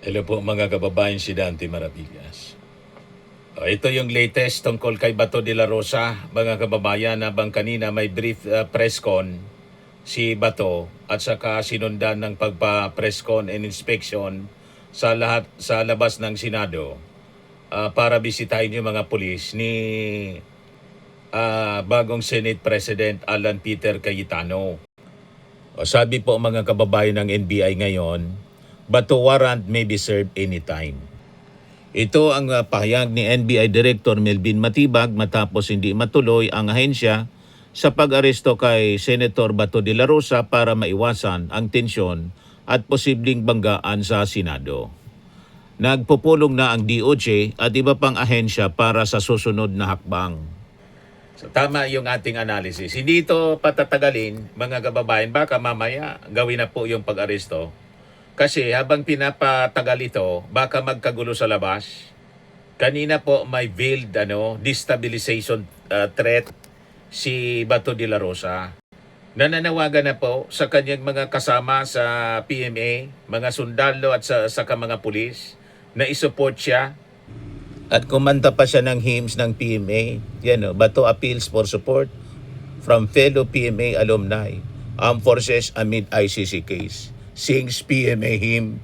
Hello po mga kababayan, si Dante Maravillas. Ito yung latest tungkol kay Bato de la Rosa. Mga kababayan, habang kanina may brief press con si Bato at saka sinundan ng pagpa-press con and inspection sa labas ng Senado para bisitahin yung mga pulis ni bagong Senate President Alan Peter Cayetano. Sabi po mga kababayan ng NBI ngayon, Bato warrant may be served anytime. Ito ang pahayag ni NBI Director Melvin Matibag matapos hindi matuloy ang ahensya sa pag-aresto kay Senator Bato de la Rosa para maiwasan ang tensyon at posibleng banggaan sa Senado. Nagpupulong na ang DOJ at iba pang ahensya para sa susunod na hakbang. So, tama yung ating analysis. Hindi ito patatagalin, mga kababayan. Baka mamaya gawin na po yung pag-aresto. Kasi habang pinapatagal ito, baka magkagulo sa labas. Kanina po may veiled destabilization threat si Bato de la Rosa. Nananawagan na po sa kanyang mga kasama sa PMA, mga sundalo at saka mga pulis na isupport siya. At kumanta pa siya ng hymns ng PMA. Bato appeals for support from fellow PMA alumni, armed forces amid ICC case. Sings PMA hymn.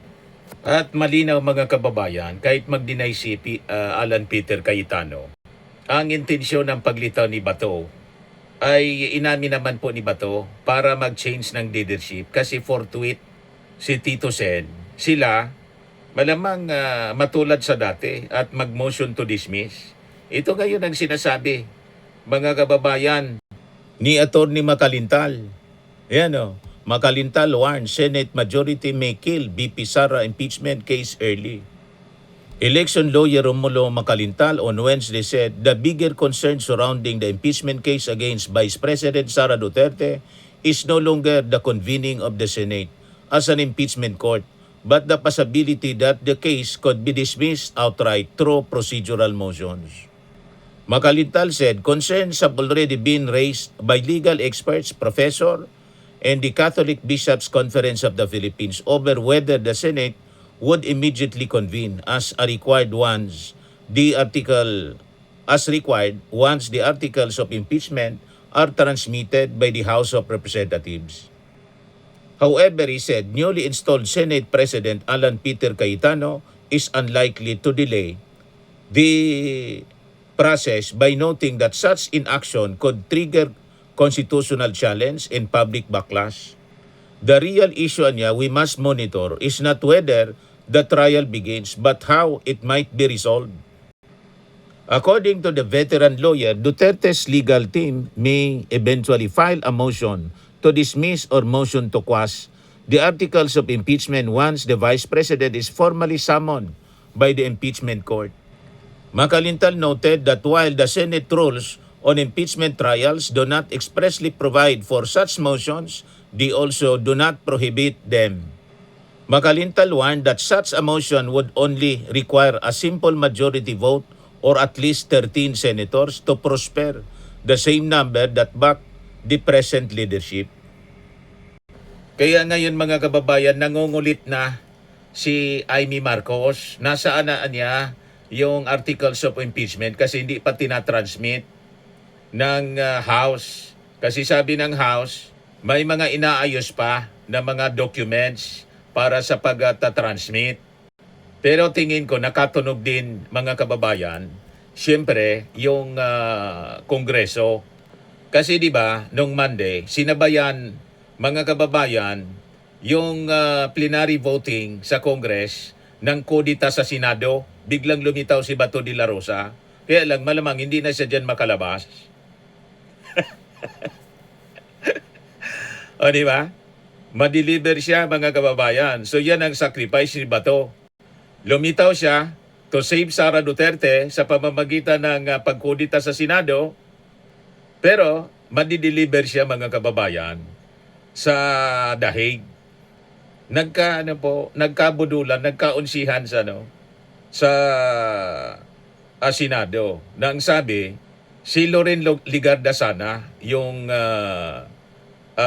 At malinaw mga kababayan, kahit mag-deny si Alan Peter Cayetano, ang intensyon ng paglitaw ni Bato ay inamin naman po ni Bato para mag-change ng leadership kasi forthwith si Tito Sen, sila malamang matulad sa dati at mag-motion to dismiss. Ito ngayon ang sinasabi, mga kababayan, ni Attorney Macalintal. Macalintal warns Senate majority may kill BP Sara impeachment case early. Election lawyer Romulo Macalintal on Wednesday said the bigger concern surrounding the impeachment case against Vice President Sara Duterte is no longer the convening of the Senate as an impeachment court, but the possibility that the case could be dismissed outright through procedural motions. Macalintal said concerns have already been raised by legal experts, professor, and the Catholic Bishops' Conference of the Philippines over whether the Senate would immediately convene as required once the articles of impeachment are transmitted by the House of Representatives. However, he said newly installed Senate President Alan Peter Cayetano is unlikely to delay the process by noting that such inaction could trigger constitutional challenge and public backlash. The real issue niya we must monitor is not whether the trial begins but how it might be resolved. According to the veteran lawyer, Duterte's legal team may eventually file a motion to dismiss or motion to quash the articles of impeachment once the Vice President is formally summoned by the impeachment court. Macalintal noted that while the Senate rules on impeachment trials do not expressly provide for such motions, they also do not prohibit them. Macalintal warned that such a motion would only require a simple majority vote or at least 13 senators to prosper, the same number that back the present leadership. Kaya ngayon mga kababayan, nangungulit na si Amy Marcos. Nasaan na niya yung articles of impeachment kasi hindi pa tinatransmit ng House. Kasi sabi ng House, may mga inaayos pa na mga documents para sa pag-transmit. Pero tingin ko nakatunog din mga kababayan, siyempre yung Kongreso. Kasi di ba nung Monday, sinabayan mga kababayan yung plenary voting sa Congress ng kodita sa Senado. Biglang lumitaw si Bato de la Rosa. Kaya lang malamang hindi na siya dyan makalabas. O di ba? Ma-deliver siya mga kababayan. So yan ang sacrifice ni Bato. Lumitaw siya to save Sara Duterte sa pamamagitan ng pagkudita sa Senado. Pero ma-deliver siya mga kababayan sa dahig. Nagkabudulan, nagkaunsihan sa Senado. Na ang sabi, si Loren Ligarda sana yung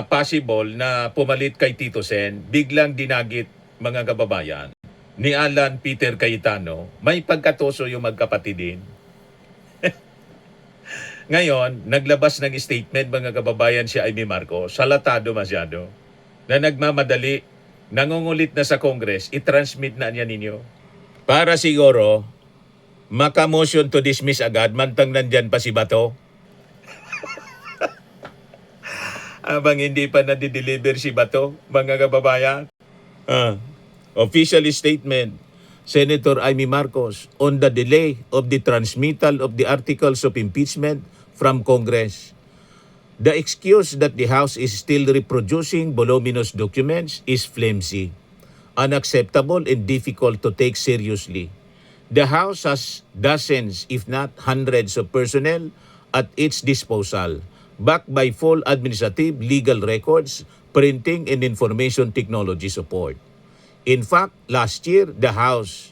possible na pumalit kay Tito Sen, biglang dinagit mga kababayan. ni Alan Peter Cayetano, may pagkatoso yung magkapatidin. Ngayon, naglabas ng statement mga kababayan si Amy Marcos, salatado masyado, na nagmamadali, nangungulit na sa Congress, i-transmit na niya ninyo. Para siguro, maka-motion to dismiss agad, mantang nandyan pa si Bato. Abang hindi pa na-deliver si Bato, mga kababayan. Official statement, Senator Amy Marcos on the delay of the transmittal of the articles of impeachment from Congress. The excuse that the House is still reproducing voluminous documents is flimsy, unacceptable and difficult to take seriously. The House has dozens, if not hundreds of personnel at its disposal, backed by full administrative, legal records, printing and information technology support. In fact, last year, the House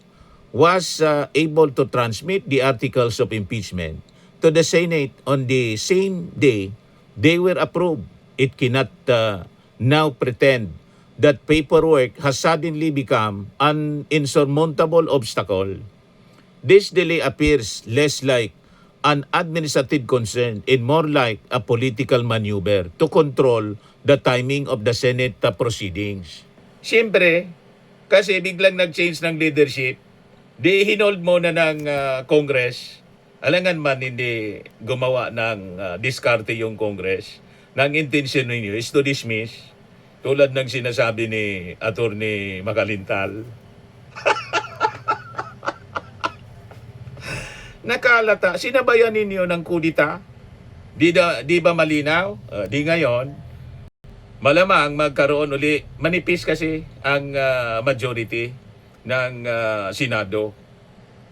was able to transmit the articles of impeachment to the Senate on the same day they were approved. It cannot now pretend that paperwork has suddenly become an insurmountable obstacle. This delay appears less like an administrative concern and more like a political maneuver to control the timing of the Senate proceedings. Siyempre, kasi biglang nag-change ng leadership, di hinold mo na ng Congress, alangan man hindi gumawa ng diskarte yung Congress, ng intention ninyo is to dismiss, tulad ng sinasabi ni Attorney Makalintal. Nakalata, sinabayan ninyo ng kudita? Di ba malinaw? Di ngayon, malamang magkaroon uli, manipis kasi ang majority ng Senado.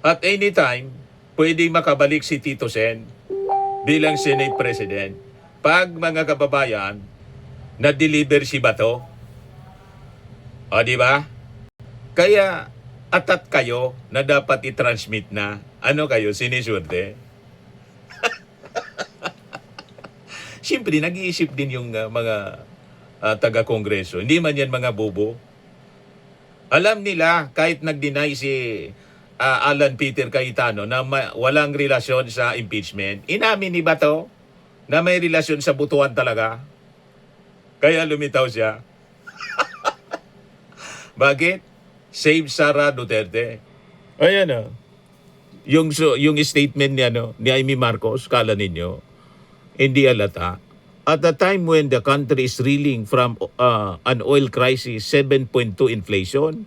At anytime, pwedeng makabalik si Tito Sen bilang Senate President. Pag mga kababayan, na-deliver si Bato. O di ba? Kaya atat kayo na dapat i-transmit na. Ano kayo, siniswerte? Siyempre, nag-iisip din yung mga taga-kongreso. Hindi man yan mga bobo. Alam nila, kahit nag-deny si Alan Peter Cayetano na walang relasyon sa impeachment, inamin ni Bato na may relasyon sa butuan talaga. Kaya lumitaw siya. Bakit? Save Sara Duterte. Ayan o. Yung statement niya, ni Amy Marcos, kala ninyo, hindi alata. At the time when the country is reeling from an oil crisis, 7.2 inflation,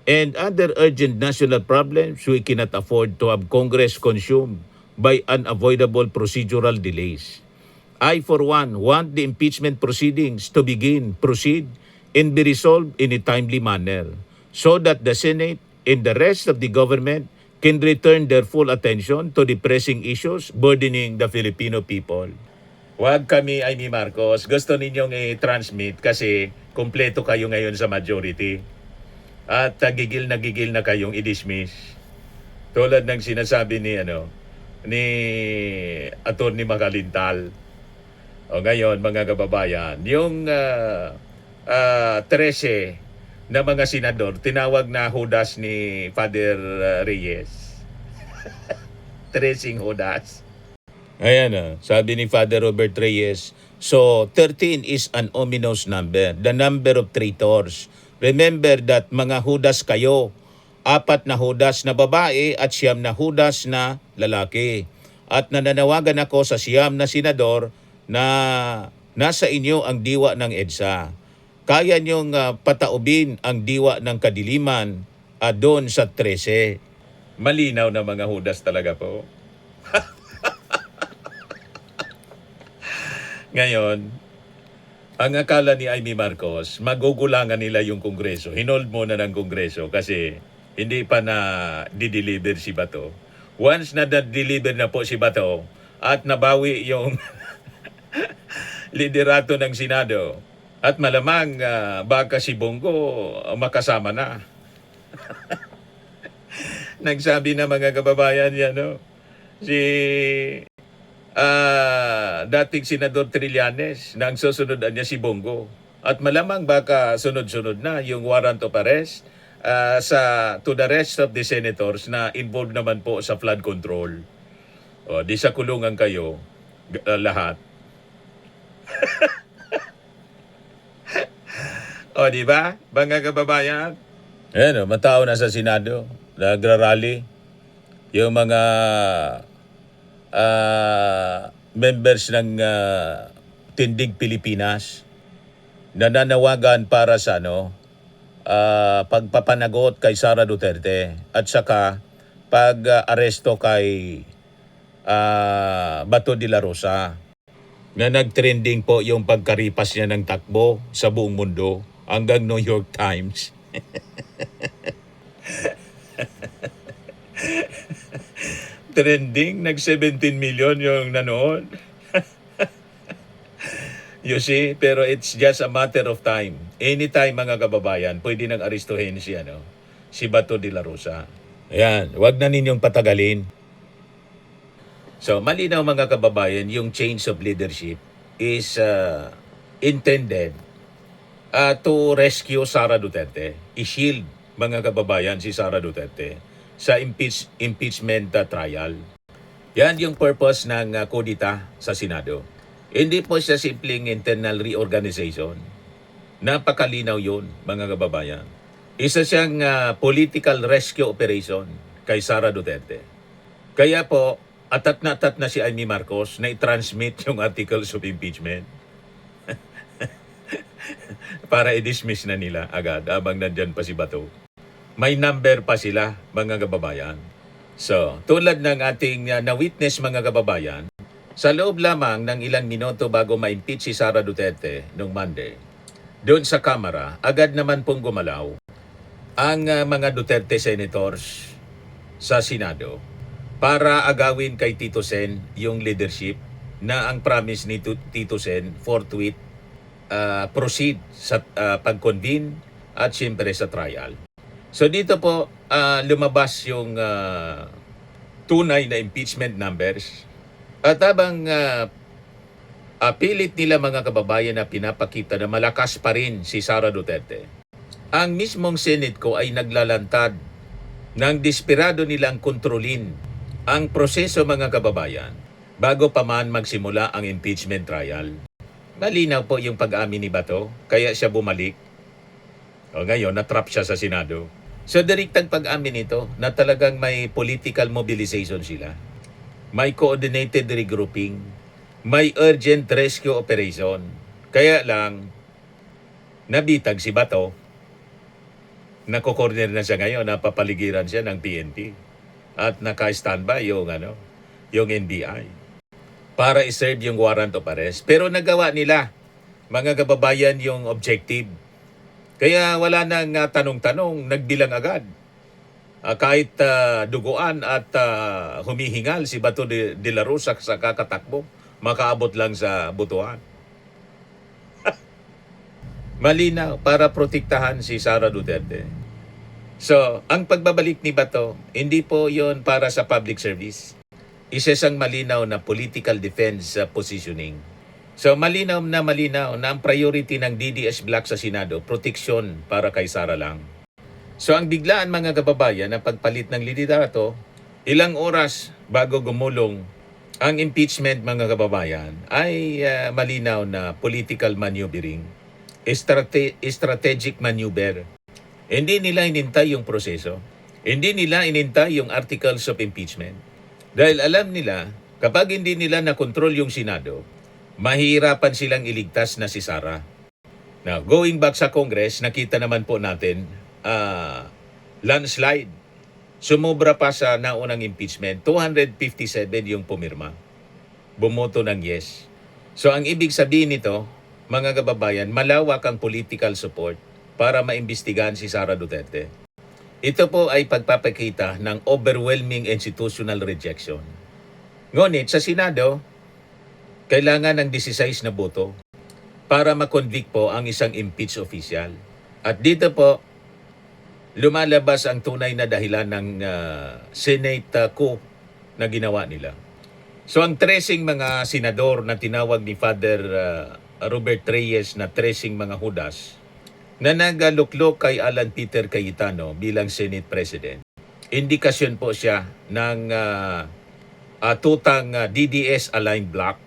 and other urgent national problems, we cannot afford to have Congress consumed by unavoidable procedural delays. I, for one, want the impeachment proceedings to proceed, and be resolved in a timely manner so that the Senate and the rest of the government can return their full attention to the pressing issues burdening the Filipino people. Huwag kami, Amy Marcos, gusto ninyong i-transmit kasi kumpleto kayo ngayon sa majority. At gigil na kayong i-dismiss. Tulad ng sinasabi ni Attorney Makalintal. O ngayon, mga kababayan, yung 13 na mga senador, tinawag na Judas ni Father Reyes. 13 Judas. Ayan sabi ni Father Robert Reyes, so 13 is an ominous number, the number of traitors. Remember that mga Judas kayo, 4 na Judas na babae at 9 na Judas na lalaki. At nananawagan ako sa 9 na senador na nasa inyo ang diwa ng EDSA. Kaya niyong pataubin ang diwa ng kadiliman doon sa 13. Malinaw na mga Judas talaga po. Ngayon, ang akala ni Amy Marcos, magugulangan nila yung Kongreso. Hinold muna ng Kongreso kasi hindi pa na di-deliver si Bato. Once na na-deliver na po si Bato at nabawi yung liderato ng Senado, at malamang baka si Bongo makasama na. Nagsabi na mga kababayan yan, si dating Senador Trillanes na ang susunod niya si Bongo. At malamang baka sunod-sunod na yung warrant of arrest to the rest of the senators na involved naman po sa flood control. O, di sa kulungan kayo lahat. O, di ba? Mga kababayan? Ayan, matao na sa Senado. Nagrarally. Yung mga members ng Tindig Pilipinas nananawagan para sa pagpapanagot kay Sara Duterte at saka pag-aresto kay Bato de la Rosa na nag-trending po yung pagkaripas niya ng takbo sa buong mundo hanggang New York Times. Trending, nag-17 million yung nanood. You see, pero it's just a matter of time. Anytime mga kababayan, pwede nang arestuhin si Bato de la Rosa. Ayan, wag na ninyong patagalin. So, malinaw mga kababayan, yung change of leadership is intended to rescue Sara Duterte. I-shield mga kababayan si Sara Duterte sa impeachment trial. Yan yung purpose ng kudita sa Senado. Hindi po siya simpleng internal reorganization. Napakalinaw yun, mga kababayan. Isa siyang political rescue operation kay Sara Duterte. Kaya po, atat na si Amy Marcos na i-transmit yung articles of impeachment. Para i-dismiss na nila agad habang nandyan pa si Bato. May number pa sila, mga kababayan. So, tulad ng ating na-witness mga kababayan, sa loob lamang ng ilang minuto bago ma-impeach si Sara Duterte noong Monday, doon sa Kamara, agad naman pong gumalaw ang mga Duterte senators sa Senado para agawin kay Tito Sen yung leadership na ang promise ni Tito Sen forthwith proceed sa pag-convene at siyempre sa trial. So dito po lumabas yung tunay na impeachment numbers. At habang pilit nila mga kababayan na pinapakita na malakas pa rin si Sara Duterte, ang mismong Senate ko ay naglalantad ng desperado nilang kontrolin ang proseso mga kababayan bago pa man magsimula ang impeachment trial. Malinaw po yung pag-amin ni Bato, kaya siya bumalik. O ngayon, natrap siya sa Senado. So direktang pag-amin ito na talagang may political mobilization sila. May coordinated regrouping, may urgent rescue operation. Kaya lang, nabitag si Bato. Nako-corner na siya ngayon, napapaligiran siya ng PNP. At naka-standby yung NBI para i-serve yung warrant of arrest. Pero nagawa nila, mga kababayan, yung objective. Kaya wala nang tanong-tanong, nagbilang agad. Kahit duguan at humihingal si Bato de la Rosa sa kakatakbo, makaabot lang sa butuan. Malinaw para protektahan si Sara Duterte. So, ang pagbabalik ni Bato, hindi po yon para sa public service. Isa siyang malinaw na political defense positioning. So, malinaw na ang priority ng DDS Black sa Senado, proteksyon para kay Sara lang. So ang biglaan mga kababayan na pagpalit ng liderato, ilang oras bago gumulong ang impeachment mga kababayan ay malinaw na political maneuvering, strategic maneuver. Hindi nila inintay yung proseso. Hindi nila inintay yung articles of impeachment. Dahil alam nila, kapag hindi nila nakontrol yung Senado, mahihirapan silang iligtas na si Sara. Now, going back sa Congress, nakita naman po natin landslide. Sumobra pa sa naunang impeachment. 257 yung pumirma. Bumoto ng yes. So ang ibig sabihin nito, mga kababayan, malawak ang political support para maimbestigahan si Sara Duterte. Ito po ay pagpapakita ng overwhelming institutional rejection. Ngunit sa Senado, kailangan ng 16 na boto para makonvict po ang isang impeached official. At dito po, lumalabas ang tunay na dahilan ng Senate coup na ginawa nila. So ang 13 mga senador na tinawag ni Father Robert Reyes na 13 mga Judas na nagaluklok kay Alan Peter Cayetano bilang Senate President. Indikasyon po siya ng tutang DDS aligned block.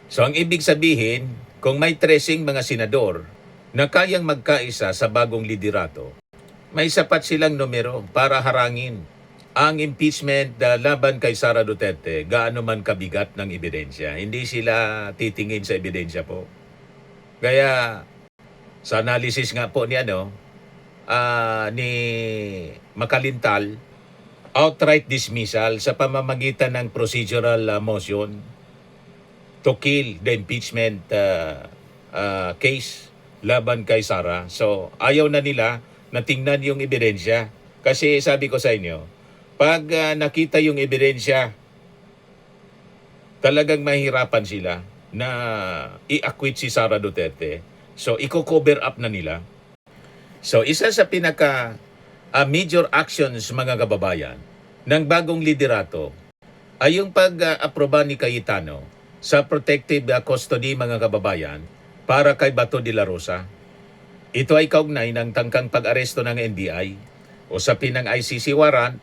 So ang ibig sabihin, kung may 13 mga senador na kayang magkaisa sa bagong liderato, may sapat silang numero para harangin ang impeachment laban kay Sara Duterte, gaano man kabigat ng ebidensya. Hindi sila titingin sa ebidensya po. Kaya sa analysis nga po ni ni Makalintal, outright dismissal sa pamamagitan ng procedural motion to kill the impeachment case laban kay Sara. So ayaw na nila na tingnan yung ebidensya. Kasi sabi ko sa inyo, pag nakita yung ebidensya, talagang mahirapan sila na i-acquit si Sara Duterte. So, i-cover up na nila. So, isa sa pinaka major actions, mga kababayan, ng bagong liderato ay yung pag-aproba ni Cayetano sa protective custody, mga kababayan, para kay Bato de la Rosa. Ito ay kaugnay ng tangkang pag-aresto ng NBI o sa pinang ICC warrant,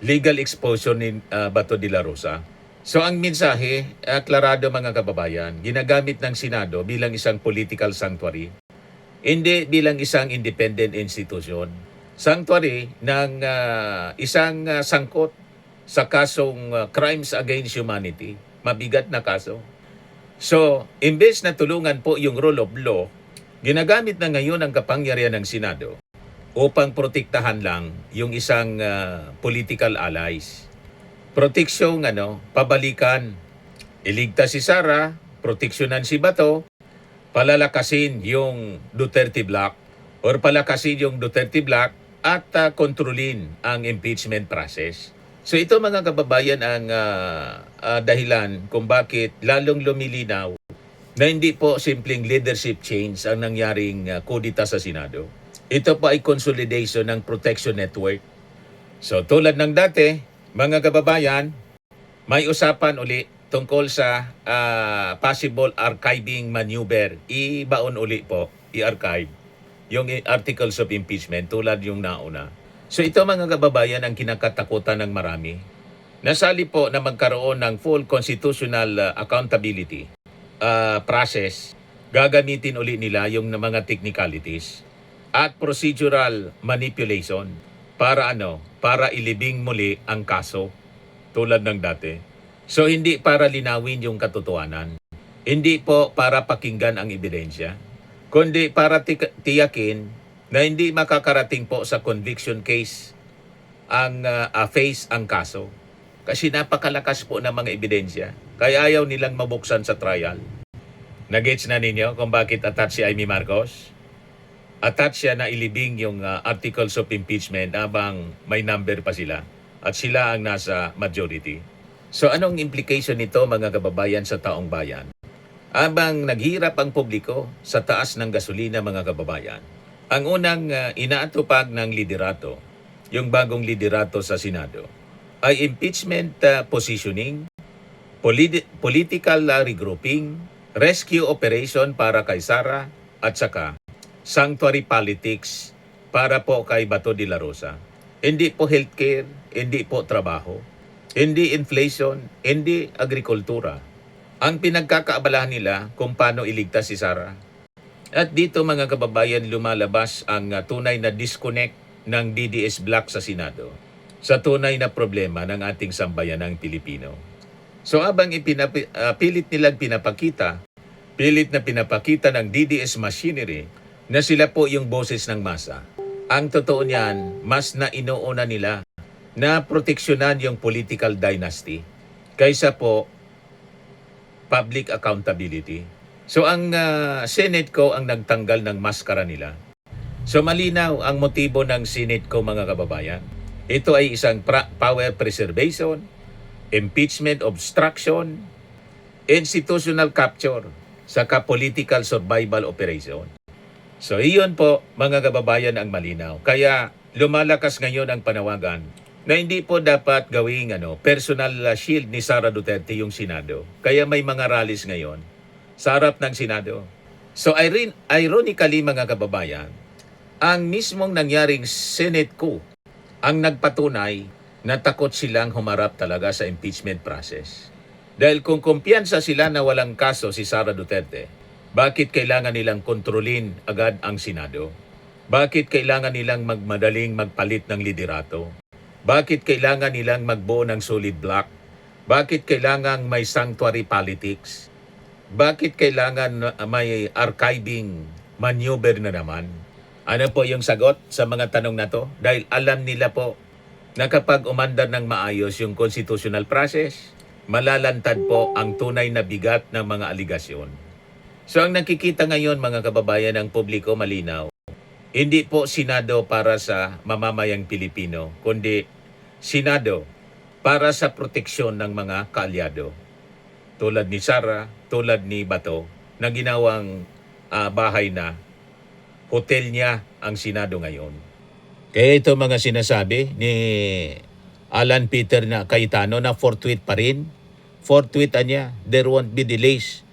legal exposure ni Bato de la Rosa. So ang mensahe, aklarado mga kababayan, ginagamit ng Senado bilang isang political sanctuary, hindi bilang isang independent institution. Sanctuary ng isang sangkot sa kasong crimes against humanity, mabigat na kaso. So, imbes na tulungan po yung rule of law, ginagamit na ngayon ang kapangyarihan ng Senado upang protektahan lang yung isang political allies. Proteksyon, pabalikan. Iligtas si Sara, proteksyonan si Bato, palalakasin yung Duterte Block or palakasin yung Duterte Block at kontrolin ang impeachment process. So ito mga kababayan ang dahilan kung bakit lalong lumilinaw na hindi po simpleng leadership change ang nangyaring kudita sa Senado. Ito po ay consolidation ng protection network. So tulad ng dati, mga kababayan, may usapan uli tungkol sa possible archiving maneuver. Ibaon uli po, i-archive yung articles of impeachment tulad yung nauna. So ito mga kababayan ang kinakatakutan ng marami. Nasali po na magkaroon ng full constitutional accountability process. Gagamitin uli nila yung mga technicalities at procedural manipulation para para ilibing muli ang kaso tulad ng dati. So hindi para linawin yung katotohanan. Hindi po para pakinggan ang ebidensya, kundi para tiyakin na hindi makakarating po sa conviction case ang face ang kaso. Kasi napakalakas po ng mga ebidensya. Kaya ayaw nilang mabuksan sa trial. Nagets na ninyo kung bakit attach si Amy Marcos? Attach siya na ilibing yung articles of impeachment habang may number pa sila at sila ang nasa majority. So anong implication nito mga kababayan sa taong bayan? Habang naghirap ang publiko sa taas ng gasolina mga kababayan, ang unang inaatupag ng liderato, yung bagong liderato sa Senado, ay impeachment positioning, political regrouping, rescue operation para kay Sara at saka sanctuary politics para po kay Bato de la Rosa. Hindi po healthcare, hindi po trabaho, hindi inflation, hindi agrikultura. Ang pinagkakaabalahan nila kung paano iligtas si Sara. At dito mga kababayan lumalabas ang tunay na disconnect ng DDS block sa Senado sa tunay na problema ng ating sambayanang Pilipino. So habang pilit nilang pilit na pinapakita ng DDS machinery na sila po yung boses ng masa. Ang totoo niyan, mas na inuuna nila na proteksyonan yung political dynasty kaysa po public accountability. So ang Senate ko ang nagtanggal ng maskara nila. So malinaw ang motibo ng Senate ko mga kababayan. Ito ay isang power preservation, impeachment obstruction, institutional capture, saka political survival operation. So iyon po mga kababayan ang malinaw. Kaya lumalakas ngayon ang panawagan na hindi po dapat gawing personal shield ni Sara Duterte yung Senado. Kaya may mga rallies ngayon sa harap ng Senado. So ironically mga kababayan, Ang mismong nangyaring Senate coup ang nagpatunay na takot silang humarap talaga sa impeachment process. Dahil kung kumpiyansa sila na walang kaso si Sara Duterte, bakit kailangan nilang kontrolin agad ang Senado? Bakit kailangan nilang magmadaling magpalit ng liderato? Bakit kailangan nilang magbuo ng solid block? Bakit kailangan may sanctuary politics? Bakit kailangan may archiving maneuver na naman? Ano po yung sagot sa mga tanong na to? Dahil alam nila po na kapag umandar ng maayos yung constitutional process, malalantad po ang tunay na bigat ng mga aligasyon. So ang nakikita ngayon mga kababayan ng publiko malinaw, hindi po Senado para sa mamamayang Pilipino, kundi Senado para sa proteksyon ng mga kaalyado. Tulad ni Sara, tulad ni Bato, na ginawang bahay na hotel niya ang Senado ngayon. Kaya ito mga sinasabi ni Alan Peter na Cayetano na forthwith pa rin. Forthwith niya, there won't be delays.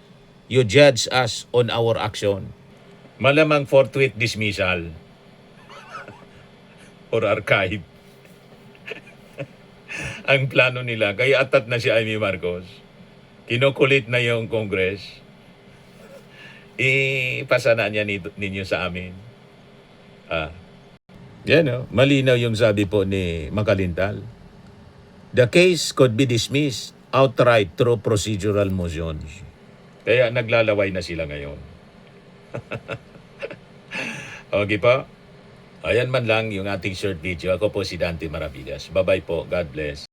You judge us on our action. Malamang forthwith dismissal or archive. Ang plano nila, kaya atat na si Amy Marcos. Kinukulit na yung Congress. Ipasa na niya ninyo sa amin. Yan o, malinaw yung sabi po ni Makalintal. The case could be dismissed outright through procedural motions. Kaya naglalaway na sila ngayon. Okay po? Ayan man lang yung ating short video. Ako po si Dante Maravillas. Bye-bye po. God bless.